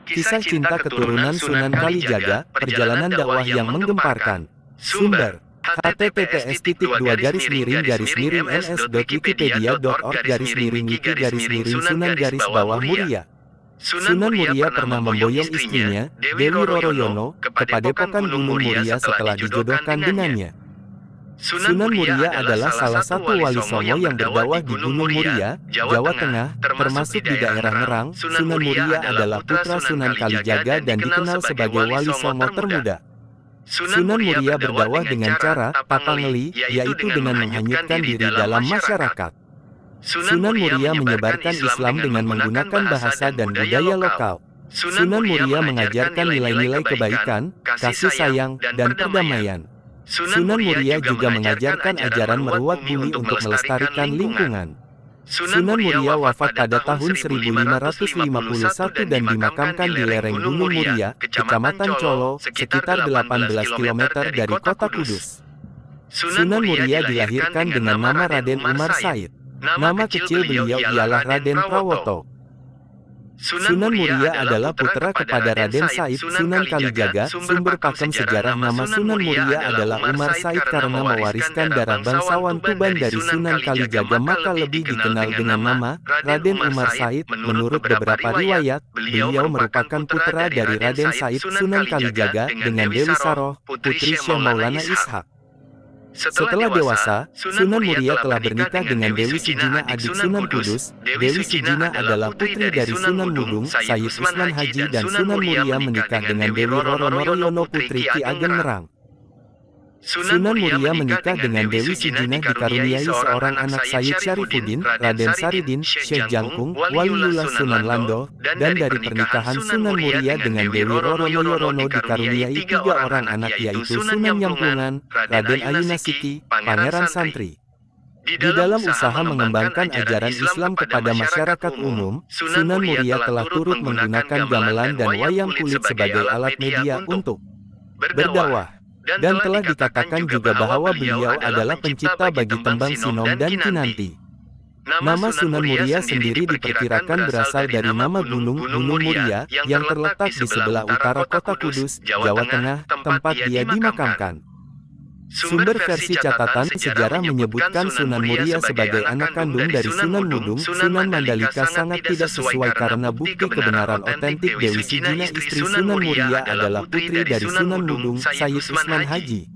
Kisah cinta keturunan Sunan Kalijaga, perjalanan dakwah yang menggemparkan. Sumber https://ns.wikipedia.org/ms/Sunan-Muria. Sunan Muria pernah memboyong istrinya, Dewi Roroyono, ke Padepokan Gunung Muria setelah dijodohkan dengannya. Sunan Muria adalah salah satu wali songo yang berdakwah di Gunung Muria, Jawa Tengah, termasuk di daerah Ngerang. Sunan Muria adalah putra Sunan Kalijaga dan dikenal sebagai wali songo termuda. Sunan Muria berdakwah dengan cara papangeli, yaitu dengan menghanyutkan diri dalam masyarakat. Sunan Muria menyebarkan Islam dengan menggunakan bahasa dan budaya lokal. Sunan Muria mengajarkan nilai-nilai kebaikan, kasih sayang, dan perdamaian. Sunan Muria juga mengajarkan ajaran merawat bumi untuk melestarikan lingkungan. Sunan Muria wafat pada tahun 1551 dan dimakamkan di lereng Gunung Muria, Kecamatan Colo, sekitar 18 km dari kota Kudus. Sunan Muria dilahirkan dengan nama Raden Umar Said. Nama kecil beliau ialah Raden Prawoto. Sunan Muria adalah putra kepada Raden Said Sunan Kalijaga. Sumber pakem sejarah nama Sunan Muria adalah Umar Said karena mewariskan darah bangsawan Tuban dari Sunan Kalijaga, maka lebih dikenal dengan nama Raden Umar Said. Menurut beberapa riwayat, beliau merupakan putra dari Raden Said Sunan Kalijaga dengan Dewi Saroh, putri Syekh Maulana Ishak. Setelah dewasa, Sunan Muria telah bernikah dengan Dewi Sijina, adik Sunan Kudus. Dewi Sijina adalah putri dari Sunan Mudung, Sayyid Usman Haji, dan Sunan Muria menikah dengan Dewi Roroyono, putri Ki Ageng Ngerang. Sunan Muria menikah dengan Dewi Sijina dikaruniai seorang anak, Sayyid Syarifuddin, Raden Saridin, Syekh Jangkung, Waliullah Sunan Lando, dan dari pernikahan Sunan Muria dengan Dewi Roroyono dikaruniai 3 orang anak, yaitu Sunan Nyamplungan, Raden Ayunasiki, Pangeran Santri. Di dalam usaha mengembangkan ajaran Islam kepada masyarakat umum, Sunan Muria telah turut menggunakan gamelan dan wayang kulit sebagai alat media untuk berdakwah. Dan telah dikatakan juga bahwa beliau adalah pencipta bagi tembang Sinom dan Kinanti. Nama Sunan Muria sendiri diperkirakan berasal dari nama Gunung Muria yang terletak di sebelah utara kota Kudus, Jawa Tengah, tempat dia dimakamkan. Sumber versi catatan sejarah menyebutkan Sunan Muria sebagai anak kandung dari Sunan Mudung. Sunan Mandalika sangat tidak sesuai karena bukti kebenaran otentik Dewi Sijina istri Sunan Muria adalah putri dari Sunan Mudung, Sayyid Usman Haji.